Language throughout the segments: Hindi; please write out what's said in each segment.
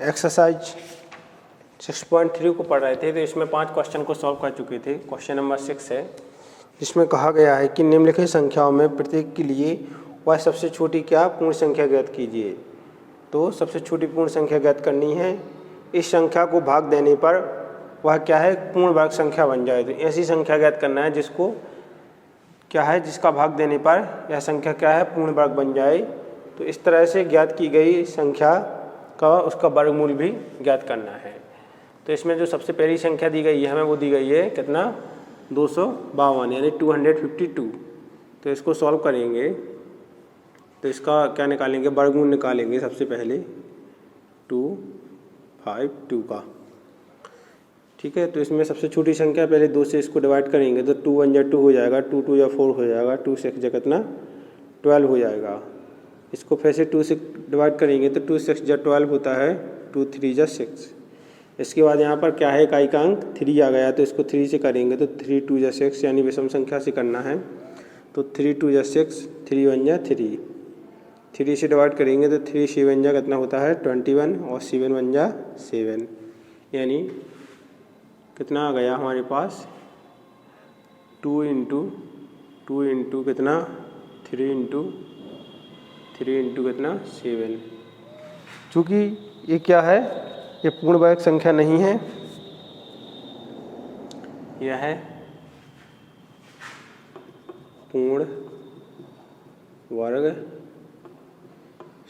एक्सरसाइज 6.3 को पढ़ रहे थे, तो इसमें 5 क्वेश्चन को सॉल्व कर चुके थे। क्वेश्चन नंबर 6 है, जिसमें कहा गया है कि निम्नलिखित संख्याओं में प्रत्येक के लिए वह सबसे छोटी क्या पूर्ण संख्या ज्ञात कीजिए। तो सबसे छोटी पूर्ण संख्या ज्ञात करनी है। इस संख्या को भाग देने पर वह क्या है, पूर्ण वर्ग संख्या बन जाए। तो ऐसी संख्या ज्ञात करना है जिसको क्या है, जिसका भाग देने पर यह संख्या क्या है, पूर्ण वर्ग बन जाए। तो इस तरह से ज्ञात की गई संख्या का उसका वर्गमूल भी ज्ञात करना है। तो इसमें जो सबसे पहली संख्या दी गई है हमें, वो दी गई है कितना, 252 यानी 252। तो इसको सॉल्व करेंगे तो इसका क्या निकालेंगे, वर्गमूल निकालेंगे सबसे पहले 252 का। ठीक है, तो इसमें सबसे छोटी संख्या पहले 2 से इसको डिवाइड करेंगे तो 2 1 जा 2 हो जाएगा, 2 2 जा 4 हो जाएगा, 2 6 जा कितना 12 हो जाएगा। इसको फिर से 2 से डिवाइड करेंगे तो 2 6 जा 12 होता है, 2 3 जा 6। इसके बाद यहाँ पर क्या है, इकाई का अंक 3 आ गया, तो इसको 3 से करेंगे तो 3 2 जा 6 यानी विषम संख्या से करना है। तो 3 2 जा 6, 3 1 जा 3, 3 से डिवाइड करेंगे तो 3 7 जा कितना होता है 21 और 7 1 जा 7, यानी कितना आ गया हमारे पास 2 इंटू कितना 3 इंटू कितना 7। चूँकि ये क्या है, ये पूर्ण वर्ग संख्या नहीं है, यह है पूर्ण वर्ग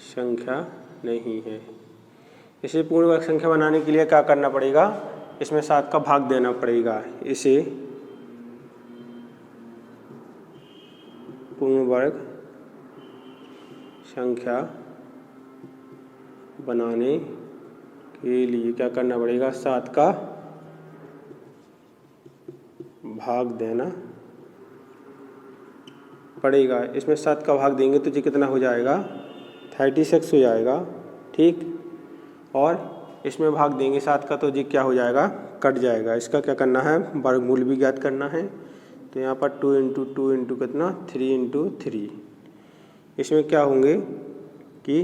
संख्या नहीं है। इसे पूर्ण वर्ग संख्या बनाने के लिए क्या करना पड़ेगा, इसमें 7 का भाग देना पड़ेगा। इसे पूर्ण वर्ग संख्या बनाने के लिए क्या करना पड़ेगा, 7 का भाग देना पड़ेगा। इसमें 7 का भाग देंगे तो जी कितना हो जाएगा 36 हो जाएगा। ठीक, और इसमें भाग देंगे 7 का तो जी क्या हो जाएगा, कट जाएगा। इसका क्या करना है, वर्गमूल भी ज्ञात करना है। तो यहाँ पर 2 इंटू कितना 3 इंटू 3। इसमें क्या होंगे कि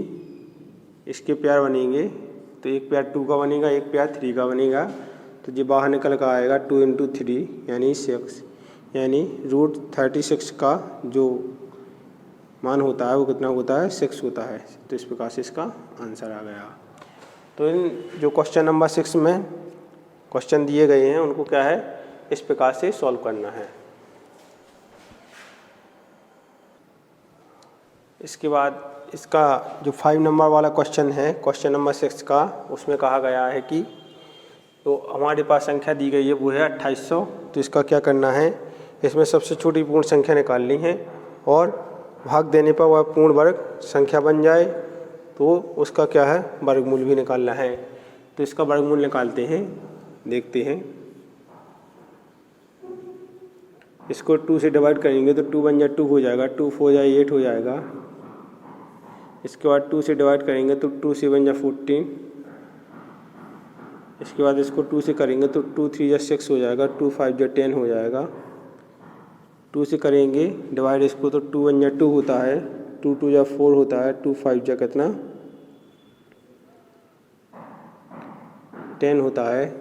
इसके प्यार बनेंगे, तो एक प्यार 2 का बनेगा, एक प्यार 3 का बनेगा। तो जी बाहर निकल कर आएगा 2 इंटू 3 यानी 6, यानी √36 का जो मान होता है वो कितना होता है 6 होता है। तो इस प्रकार से इसका आंसर आ गया। तो इन जो क्वेश्चन नंबर 6 में क्वेश्चन दिए गए हैं उनको क्या है, इस प्रकार से सॉल्व करना है। इसके बाद इसका जो 5 नंबर वाला क्वेश्चन है, क्वेश्चन नंबर 6 का, उसमें कहा गया है कि तो हमारे पास संख्या दी गई है वो है 2800। तो इसका क्या करना है, इसमें सबसे छोटी पूर्ण संख्या निकालनी है और भाग देने पर वह पूर्ण वर्ग संख्या बन जाए। तो उसका क्या है, वर्गमूल भी निकालना है। तो इसका वर्गमूल निकालते हैं, देखते हैं। इसको 2 से डिवाइड करेंगे तो 2 1 जा 2 हो जाएगा, 2 4 जा 8 हो जाएगा। इसके बाद 2 से डिवाइड करेंगे तो 2 7 जा 14। इसके बाद इसको 2 से करेंगे तो 2 3 जा 6 हो जाएगा, 2 5 जा 10 हो जाएगा। 2 से करेंगे डिवाइड इसको तो 2 1 जा 2 होता है, 2 2 जा 4 होता है, 2 5 जा कितना 10 होता है।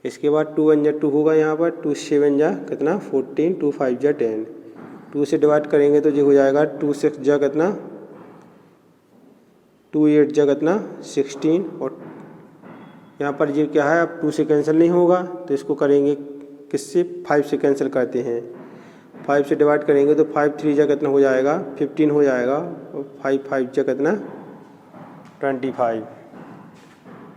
इसके बाद 2 1 जा 2 होगा यहाँ पर, 2 7 जा कितना 14, 2 5 जा 10। 2 से डिवाइड करेंगे तो जो हो जाएगा 2 6 जा कितना 2 8 जा कितना 16। और यहाँ पर ये क्या है, अब 2 से कैंसिल नहीं होगा तो इसको करेंगे किससे, 5 से कैंसिल करते हैं। 5 से डिवाइड करेंगे तो 5 3 जा कितना हो जाएगा 15 हो जाएगा, और 5 5 जा कितना 25।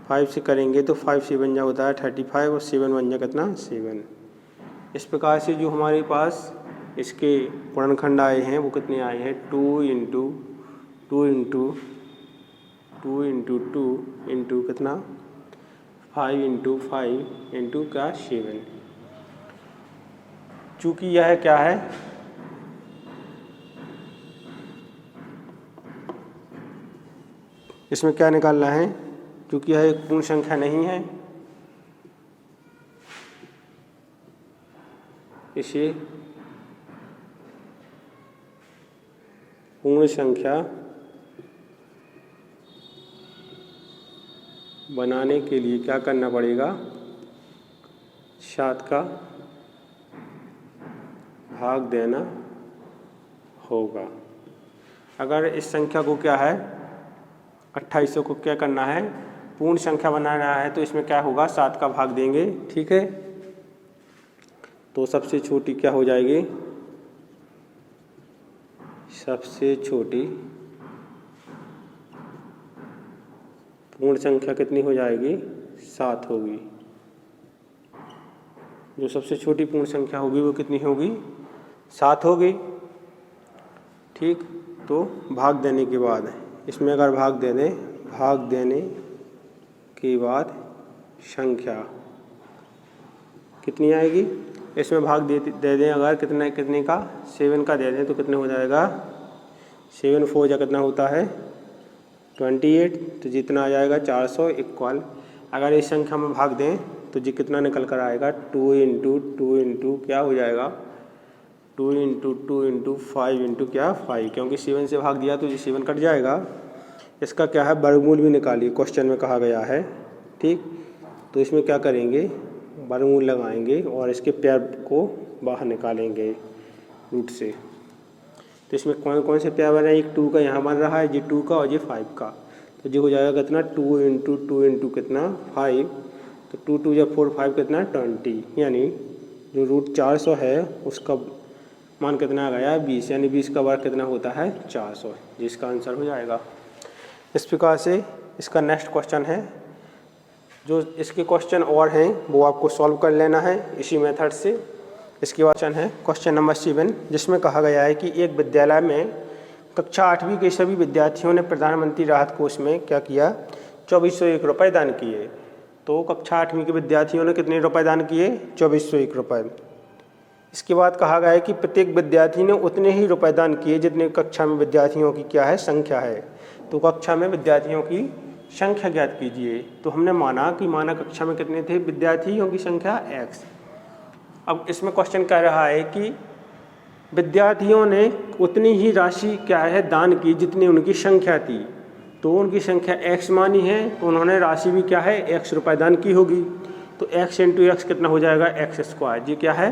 5 से करेंगे तो 5 7 जा होता है 35 और 7 1 जा कितना 7। इस प्रकार से जो हमारे पास इसके पूर्णखंड आए हैं वो कितने आए हैं, 2 इंटू 2 इंटू कितना 5 इंटू 5 इंटू क्या 7। चूँकि यह क्या है, इसमें क्या निकालना है, क्योंकि यह एक पूर्ण संख्या नहीं है, इसे पूर्ण संख्या बनाने के लिए क्या करना पड़ेगा, 7 का भाग देना होगा। अगर इस संख्या को क्या है 2800 को क्या करना है, पूर्ण संख्या बनाना है, तो इसमें क्या होगा 7 का भाग देंगे। ठीक है, तो सबसे छोटी क्या हो जाएगी, सबसे छोटी पूर्ण संख्या कितनी हो जाएगी, 7 होगी। जो सबसे छोटी पूर्ण संख्या होगी वो कितनी होगी, 7 होगी। ठीक, तो भाग देने के बाद इसमें अगर भाग दे दें, भाग देने के बाद संख्या कितनी आएगी, इसमें भाग दे दें अगर कितने का 7 का दे दें तो कितने हो जाएगा, 7 4 जा कितना होता है 28, तो जितना आ जाएगा 400 इक्वल। अगर इस संख्या में भाग दें तो जी कितना निकल कर आएगा, 2 इंटू 2 इंटू क्या हो जाएगा, 2 इंटू 2 इंटू 5 इंटू क्या 5, क्योंकि 7 से भाग दिया तो जी 7 कट जाएगा। इसका क्या है वर्गमूल भी निकालिए, क्वेश्चन में कहा गया है। ठीक, तो इसमें क्या करेंगे, वर्गमूल लगाएंगे और इसके पैर को बाहर निकालेंगे रूट से। तो इसमें कौन कौन से पैर बन रहे हैं, एक 2 का यहाँ बन रहा है, जी 2 का और ये 5 का, तो जो हो जाएगा कितना 2 इंटू 2 इंटू कितना 5, तो 2 2 या 4 5 कितना 20, यानी जो रूट 400 है उसका मान कितना आ गया 20, यानी 20 का वर्ग कितना होता है 400, जिसका आंसर हो जाएगा। इस प्रकार से इसका नेक्स्ट क्वेश्चन है, जो इसके क्वेश्चन और हैं वो आपको सॉल्व कर लेना है इसी मेथड से। इसके क्वेश्चन है क्वेश्चन नंबर 7, जिसमें कहा गया है कि एक विद्यालय में कक्षा 8वीं के सभी विद्यार्थियों ने प्रधानमंत्री राहत कोष में क्या किया, 2401 रुपये दान किए। तो कक्षा 8वीं के विद्यार्थियों ने कितने रुपए दान किए, 2401 रुपये। इसके बाद कहा गया है कि प्रत्येक विद्यार्थी ने उतने ही रुपए दान किए जितने कक्षा में विद्यार्थियों की क्या है संख्या है। तो कक्षा में विद्यार्थियों की संख्या ज्ञात कीजिए। तो हमने माना कि कक्षा में कितने थे विद्यार्थियों की संख्या x। अब इसमें क्वेश्चन कह रहा है कि विद्यार्थियों ने उतनी ही राशि क्या है दान की जितनी उनकी संख्या थी। तो उनकी संख्या x मानी है, तो उन्होंने राशि भी क्या है x रुपये दान की होगी। तो x इंटू एक्स कितना हो जाएगा x स्क्वायर, जी क्या है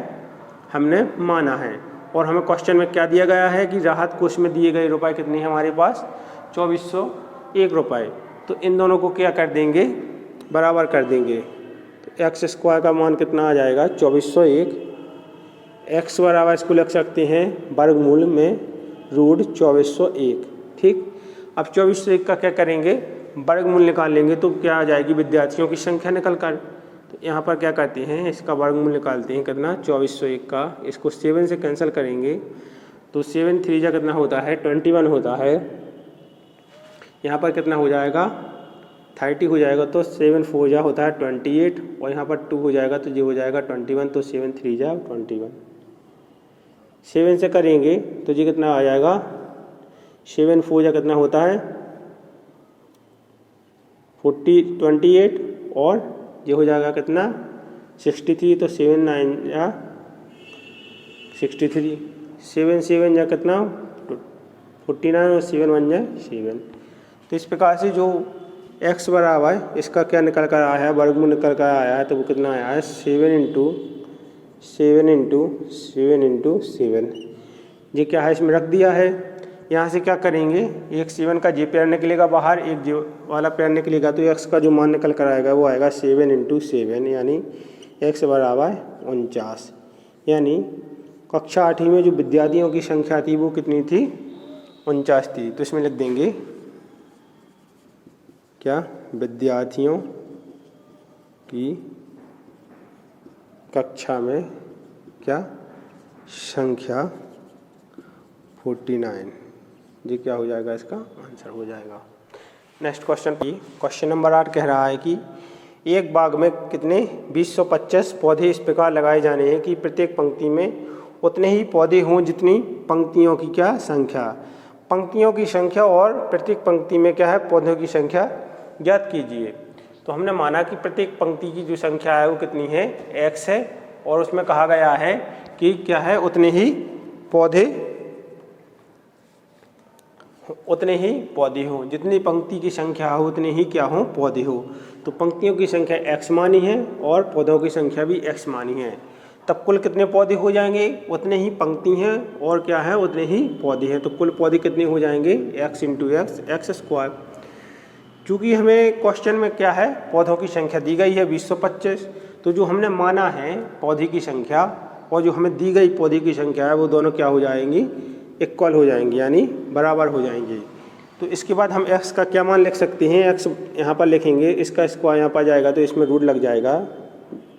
हमने माना है। और हमें क्वेश्चन में क्या दिया गया है कि राहत कोष में दिए गए रुपए कितने हैं हमारे पास 2401 रुपये। तो इन दोनों को क्या कर देंगे, बराबर कर देंगे। तो एक्स स्क्वायर का मान कितना आ जाएगा 2401, एक्स बराबर इसको लिख सकते हैं वर्गमूल में रूट 2401। ठीक, अब 2401 का क्या करेंगे, वर्गमूल निकाल लेंगे तो क्या आ जाएगी विद्यार्थियों की संख्या निकल कर। तो यहाँ पर क्या करते हैं, इसका वर्गमूल निकालते हैं कितना 2401 का, इसको 7 से कैंसिल करेंगे तो 7 3 जा कितना होता है 21 होता है। यहाँ पर कितना हो जाएगा 30 हो जाएगा, तो 7 4 जा होता है 28 और यहाँ पर 2 हो जाएगा तो ये हो जाएगा 21, तो 7 3 जा 21। 7 से करेंगे तो ये कितना आ जाएगा 7 4 जा कितना होता है 28 और ये हो जाएगा कितना 63, तो 7 9 जा 63, 7 7 जा कितना 49 और 7 1 जा 7। तो इस प्रकार से जो x बराबर इसका क्या निकल कर आया है, वर्गमूल निकल कर आया है, तो वो कितना आया है 7 इंटू 7 इंटू 7 इंटू 7। ये क्या है इसमें रख दिया है। यहाँ से क्या करेंगे, एक 7 का जे पेयर निकलेगा बाहर, एक जे वाला पेयर निकलेगा, तो x का जो मान निकल कर आएगा वो आएगा 7 इंटू 7, यानी x बराबर 49। यानी कक्षा 8वीं में जो विद्यार्थियों की संख्या थी वो कितनी थी 49 थी। तो इसमें लिख देंगे क्या, विद्यार्थियों की कक्षा में क्या संख्या 49, ये क्या हो जाएगा इसका आंसर हो जाएगा। नेक्स्ट क्वेश्चन की क्वेश्चन नंबर 8 कह रहा है कि एक बाग में कितने 225 पौधे इस प्रकार लगाए जाने हैं कि प्रत्येक पंक्ति में उतने ही पौधे हों जितनी पंक्तियों की क्या संख्या। पंक्तियों की संख्या और प्रत्येक पंक्ति में क्या है पौधों की संख्या ज्ञात कीजिए। तो हमने माना कि प्रत्येक पंक्ति की जो संख्या है वो कितनी है x है, और उसमें कहा गया है कि क्या है उतने ही पौधे उतने ही पौधे हों, जितनी पंक्ति की संख्या हो उतने ही क्या हो, पौधे हो। तो पंक्तियों की संख्या x मानी है और पौधों की संख्या भी x मानी है, तब कुल कितने पौधे हो जाएंगे, उतने ही पंक्ति हैं और क्या है, उतने ही पौधे हैं। तो कुल पौधे कितने हो जाएंगे, x into x, x square. चूँकि हमें क्वेश्चन में क्या है, पौधों की संख्या दी गई है 2025, तो जो हमने माना है पौधे की संख्या और जो हमें दी गई पौधे की संख्या है वो दोनों क्या हो जाएंगी, इक्वल हो जाएंगी, यानी बराबर हो जाएंगी। तो इसके बाद हम x का क्या मान लिख सकते हैं, x यहाँ पर लिखेंगे, इसका स्क्वायर यहाँ पर जाएगा तो इसमें रूट लग जाएगा,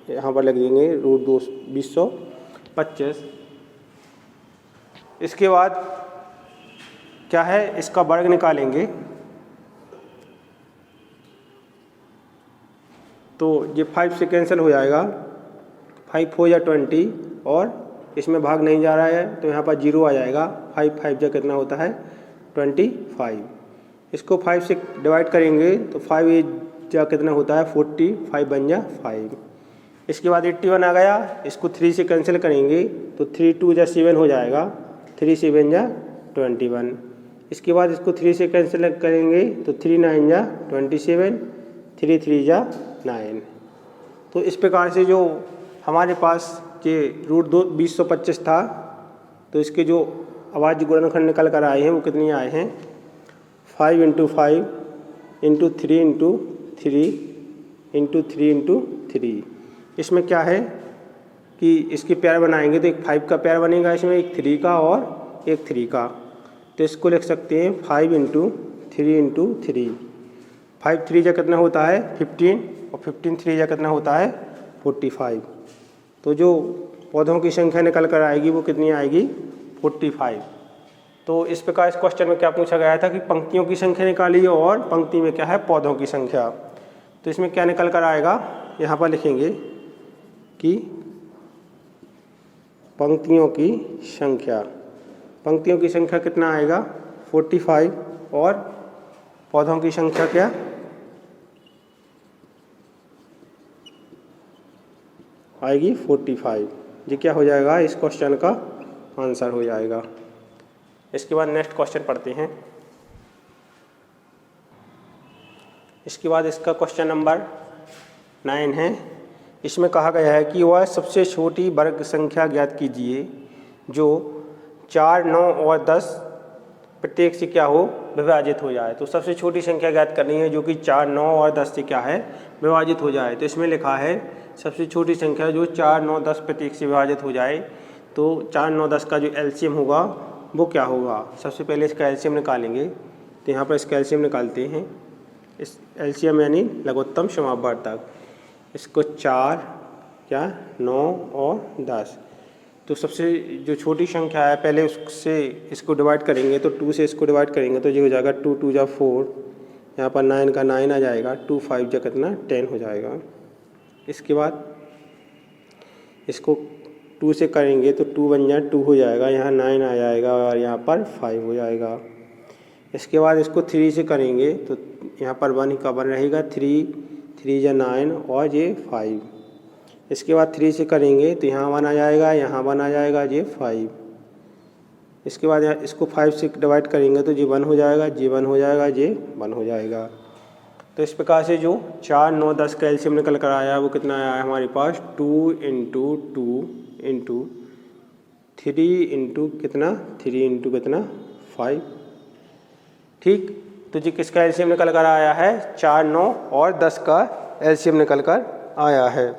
यहाँ पर लिख देंगे रूट 2025। इसके बाद क्या है, इसका वर्ग निकालेंगे तो ये 5 से कैंसिल हो जाएगा, 5 हो या 20 और इसमें भाग नहीं जा रहा है तो यहाँ पर 0 आ जाएगा। 5 5 जा कितना होता है, 25। इसको 5 से डिवाइड करेंगे तो 5 जा कितना होता है, 40, 5 बन जा 5। इसके बाद 81 आ गया, इसको 3 से कैंसिल करेंगे तो 3 2 जा 7 हो जाएगा, 3 7 जा 21। इसके बाद इसको 3 से कैंसिल करेंगे तो 3 9 जा 27, 3 3 जा 9। तो इस प्रकार से जो हमारे पास ये रूट 2025 था, तो इसके जो अभाज्य गुणनखंड निकल कर आए हैं वो कितने आए हैं, 5 into 5 into 3 into 3 into 3 into 3। इसमें क्या है कि इसके पेयर बनाएंगे तो एक 5 का पेयर बनेगा, इसमें एक 3 का और एक 3 का। तो इसको लिख सकते हैं 5 इंटू 3 इंटू 3। 5 3 जा कितना होता है 15 और 15 3 जा कितना होता है 45। तो जो पौधों की संख्या निकल कर आएगी वो कितनी आएगी, 45। तो इस प्रकार इस क्वेश्चन में क्या पूछा गया था कि पंक्तियों की संख्या निकालिए और पंक्ति में क्या है, पौधों की संख्या। तो इसमें क्या निकल कर आएगा, यहाँ पर लिखेंगे कि पंक्तियों की संख्या, पंक्तियों की संख्या कितना आएगा 45 और पौधों की संख्या क्या, आएगी 45। ये क्या हो जाएगा, इस क्वेश्चन का आंसर हो जाएगा। इसके बाद नेक्स्ट क्वेश्चन पढ़ते हैं। इसके बाद इसका क्वेश्चन नंबर 9 है। इसमें कहा गया है कि वह सबसे छोटी वर्ग संख्या ज्ञात कीजिए जो 4, 9 और 10 प्रत्येक से क्या हो, विभाजित हो जाए। तो सबसे छोटी संख्या ज्ञात करनी है जो कि 4, 9 और 10 से क्या है, विभाजित हो जाए। तो इसमें लिखा है सबसे छोटी संख्या जो 4, 9, 10 प्रत्येक से विभाजित हो जाए। तो 4, 9, 10 का जो एलसीएम होगा वो क्या होगा, सबसे पहले इसका एलसीएम निकालेंगे। तो यहाँ पर इसका एलसीएम निकालते हैं, इस एलसीएम यानी लघुत्तम समापवर्तक। इसको 4 क्या 9 और 10, तो सबसे जो छोटी संख्या है पहले उससे इसको डिवाइड करेंगे, तो 2 से इसको डिवाइड करेंगे तो ये हो जाएगा 2 2 जा 4, यहाँ पर 9 का 9 आ जाएगा, 2 5 जा कितना 10 हो जाएगा। इसके बाद इसको 2 से करेंगे तो 2 बन जाए 2 हो जाएगा, यहाँ 9 आ जाएगा और यहाँ पर 5 हो जाएगा। इसके बाद इसको 3 से करेंगे तो यहाँ पर 1 का 1 रहेगा, 3 3 जा 9 और ये 5। इसके बाद 3 से करेंगे तो यहाँ 1 आ जाएगा, यहाँ 1 आ जाएगा, ये 5। इसके बाद इसको 5 से डिवाइड करेंगे तो ये 1 हो जाएगा, ये 1 हो जाएगा, ये 1 हो जाएगा। तो इस प्रकार से जो 4, 9, 10 का एलसीएम निकल कर आया वो कितना आया है हमारे पास, 2 इंटू 2 इंटू 3 इंटू कितना 3 इंटू कितना 5। ठीक, तो जी किसका एलसीएम निकल कर आया है, 4, 9 और 10 का एलसीएम निकल कर आया है।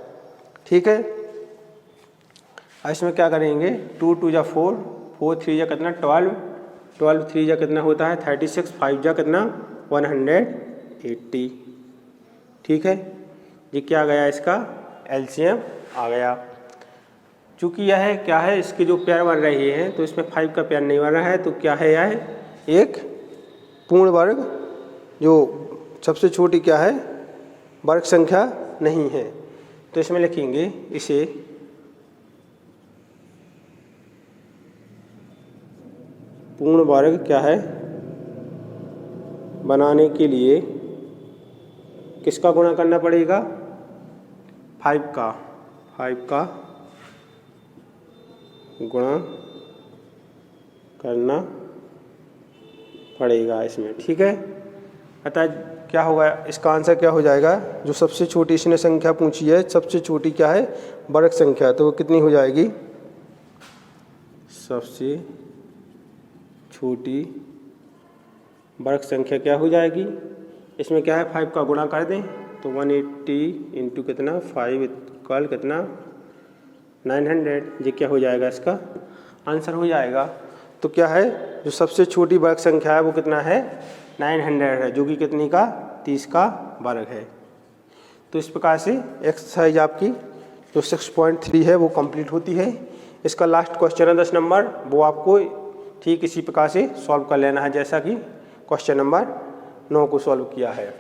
ठीक है, इसमें क्या करेंगे, 2 2 जा 4, 4 3 जा कितना 12, 12 3 जा कितना होता है 36, 5 जा कितना 180। ठीक है, ये क्या गया, इसका एलसीएम आ गया। चूँकि यह क्या है, इसके जो पेयर बन रहे हैं तो इसमें 5 का पेयर नहीं बन रहा है, तो क्या है यह एक पूर्ण वर्ग, जो सबसे छोटी क्या है वर्ग संख्या नहीं है। तो इसमें लिखेंगे इसे पूर्ण वर्ग क्या है बनाने के लिए किसका गुणा करना पड़ेगा, 5 का गुणा करना बढ़ेगा इसमें, ठीक है। अतः क्या होगा, इसका आंसर क्या हो जाएगा, जो सबसे छोटी इसने संख्या पूछी है, सबसे छोटी क्या है, वर्ग संख्या, तो वो कितनी हो जाएगी, सबसे छोटी वर्ग संख्या क्या हो जाएगी, इसमें क्या है 5 का गुणा कर दें तो 180 इंटू कितना 5 कल कितना 900, ये क्या हो जाएगा, इसका आंसर हो जाएगा। तो क्या है, जो सबसे छोटी वर्ग संख्या है वो कितना है 900 है, जो कि कितनी का 30 का वर्ग है। तो इस प्रकार से एक्सरसाइज आपकी जो 6.3 है वो कंप्लीट होती है। इसका लास्ट क्वेश्चन है 10 नंबर, वो आपको ठीक इसी प्रकार से सॉल्व कर लेना है जैसा कि क्वेश्चन नंबर 9 को सॉल्व किया है।